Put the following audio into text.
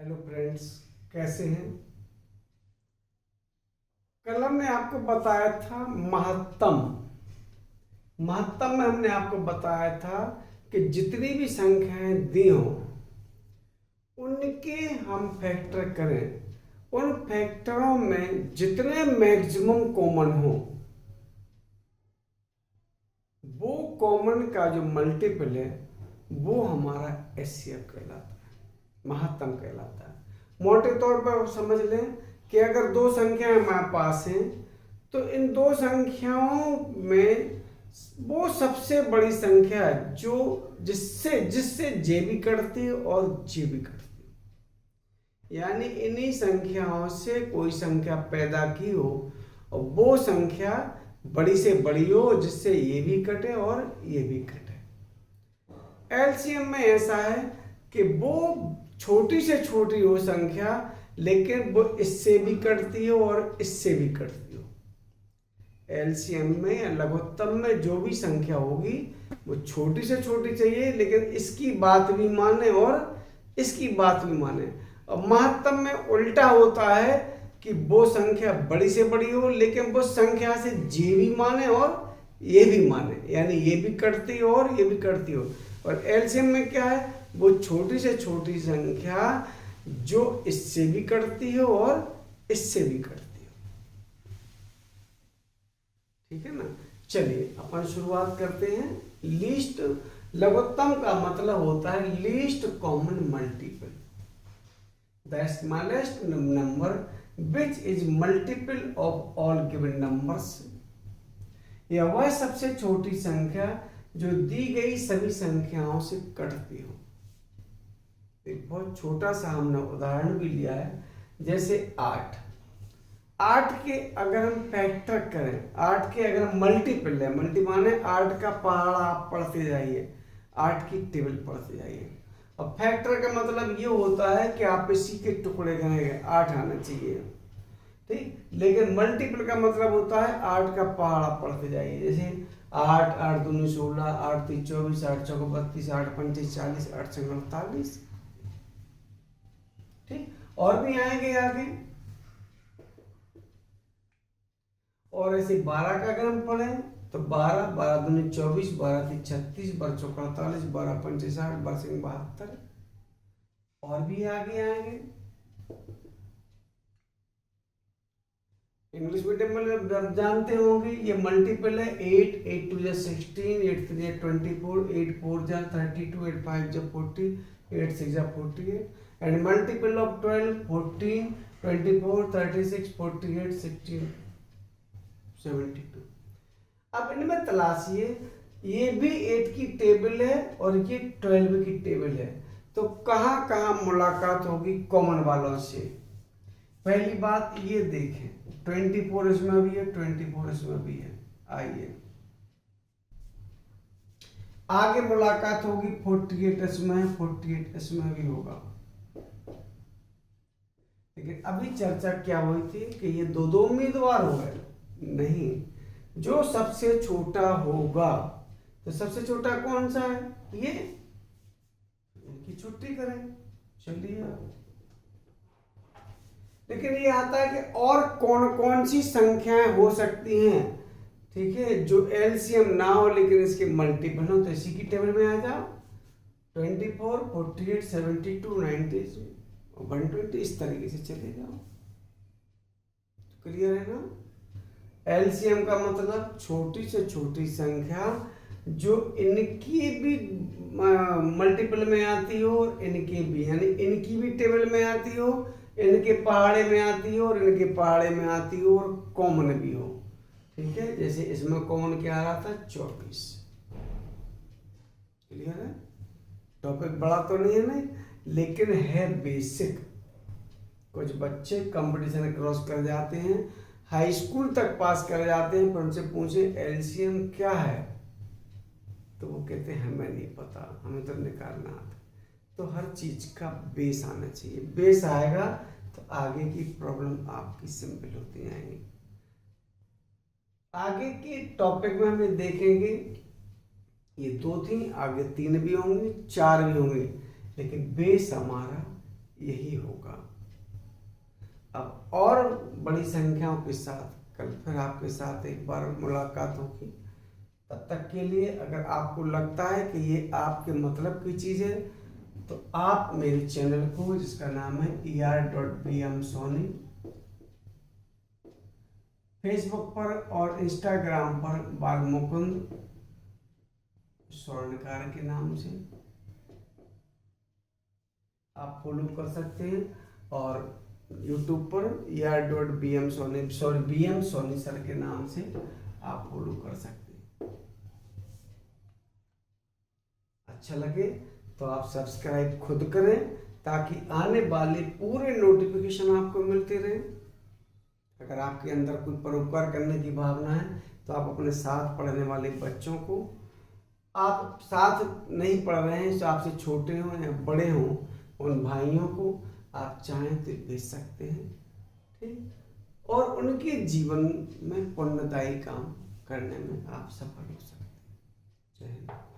Hello friends, कैसे हैं। कल हमने आपको बताया था महत्तम में हमने आपको बताया था कि जितनी भी संख्याएं दी हों उनके हम फैक्टर करें, उन फैक्टरों में जितने मैक्सिमम कॉमन हो वो कॉमन का जो मल्टीपल है वो हमारा एचसीएफ कहलाता है, महत्तम कहलाता है। मोटे तौर पर आप समझ लें कि अगर दो संख्याएं हमारे पास हैं तो इन दो संख्याओं में वो सबसे बड़ी संख्या है जो जिससे जिससे जे भी कटती है और जे भी कटती है, यानी इन्हीं संख्याओं से कोई संख्या पैदा की हो और वो संख्या बड़ी से बड़ी हो जिससे ये भी कटे और ये भी कटे। एलसीएम में ऐसा है कि वो छोटी से छोटी हो संख्या लेकिन वो इससे भी कटती हो और इससे भी कटती हो। एलसीएम में या लघुत्तम में जो भी संख्या होगी वो छोटी से छोटी चाहिए लेकिन इसकी बात भी माने और इसकी बात भी माने। और महत्तम में उल्टा होता है कि वो संख्या बड़ी से बड़ी हो लेकिन वो संख्या से जे भी माने और ये भी माने, यानी ये भी कटती हो और ये भी कटती हो। और एलसीएम में क्या है, वो छोटी से छोटी संख्या जो इससे भी कटती हो और इससे भी कटती हो। ठीक है ना। चलिए अपन शुरुआत करते हैं। लीस्ट, लघुत्तम का मतलब होता है least common multiple, the smallest number which is multiple of all given numbers. यह वह सबसे छोटी संख्या जो दी गई सभी संख्याओं से कटती हो। एक बहुत छोटा सा हमने उदाहरण भी लिया है, जैसे 8 के अगर हम फैक्टर करें, 8 के अगर हम मल्टीपल है, मल्टी माने 8 का पहाड़ा आप पढ़ते जाइए, 8 की टेबल पढ़ते जाइए। और फैक्टर का मतलब ये होता है कि आप इसी के टुकड़े करेंगे, 8 आना चाहिए, ठीक। लेकिन मल्टीपल का मतलब होता है 8 का पहाड़ा पढ़ते जाइए, जैसे 8 8 दूनी 16, 8 3 24, 8 चौको 32, 8 पंचे 40, 8 छंग 48, ठीक। और भी आएंगे आगे। और ऐसे 12 का अगर हम पढ़ें तो 12 12 दूनी 24, 12 3 36, 12 चौको 48, 12 पंचे 60, 12 छंग 72। और भी आगे आएंगे। इंग्लिश मीडियम में आप जानते होंगे ये मल्टीपल है। 8 8 2 16, 8 3 24, 8 4 32, 8 5 40, 8 6 48, एंड मल्टीपल ऑफ 12 14, 24, 36, 48, 16, 72। अब इनमें तलाशिए, ये भी 8 की टेबल है और ये 12 की टेबल है, तो कहाँ कहाँ मुलाकात होगी कॉमन वालों से। पहली बात ये देखें, 24 इसमें भी है, 24 इसमें भी है। आइए आगे मुलाकात होगी, 48 इसमें है, 48 इसमें भी होगा। लेकिन अभी चर्चा क्या हुई थी कि ये दो दो उम्मीदवार हो गए, नहीं, जो सबसे छोटा होगा, तो सबसे छोटा कौन सा है, ये, इनकी छुट्टी करें, चलिए। लेकिन ये आता है कि और कौन कौन सी संख्याएं हो सकती हैं, ठीक है, जो एलसीएम ना हो लेकिन इसके मल्टीपल हो, तो इसी की टेबल में आ जाओ। 24, 48, 72, 90, 120, इस तरीके से चले जाओ। क्लियर है ना। एलसीएम का मतलब छोटी से छोटी संख्या जो इनकी भी मल्टीपल में आती हो और इनके भी, यानी इनकी भी टेबल में आती हो, इनके पहाड़े में आती हो और इनके पहाड़े में आती हो और कॉमन भी हो, ठीक है। जैसे इसमें कॉमन क्या आ रहा था, 24। क्लियर है। टॉपिक बड़ा तो नहीं है, नहीं, लेकिन है बेसिक। कुछ बच्चे कंपटीशन क्रॉस कर जाते हैं, हाई स्कूल तक पास कर जाते हैं, पर उनसे पूछे एलसीएम क्या है तो वो कहते हैं हमें नहीं पता, हमें तो निकालना आता। तो हर चीज का बेस आना चाहिए, बेस आएगा तो आगे की प्रॉब्लम आपकी सिंपल होती आएंगी। आगे के टॉपिक में हम देखेंगे, ये 2 थी, आगे 3 भी होंगे, 4 भी होंगे, लेकिन बेस हमारा यही होगा। अब और बड़ी संख्याओं के साथ कल फिर आपके साथ एक बार मुलाकात होगी। तब तक के लिए अगर आपको लगता है कि ये आपके मतलब की चीज़ है तो आप मेरे चैनल को, जिसका नाम है er.bm सोनी, फेसबुक पर और इंस्टाग्राम पर बालमुकुंद स्वर्णकार के नाम से आप फॉलो कर सकते हैं, और यूट्यूब पर er.bm Soni, sorry bm Soni sir के नाम से आप फॉलो कर सकते हैं। अच्छा लगे तो आप सब्सक्राइब खुद करें ताकि आने वाले पूरे नोटिफिकेशन आपको मिलते रहे। अगर आपके अंदर कोई परोपकार करने की भावना है तो आप अपने साथ पढ़ने वाले बच्चों को, आप साथ नहीं पढ़ रहे हैं तो आपसे छोटे हों या बड़े हों, उन भाइयों को आप चाहें तो भेज सकते हैं, ठीक, और उनके जीवन में पुण्यदायी काम करने में आप सफल हो सकते हैं। जय हिंद।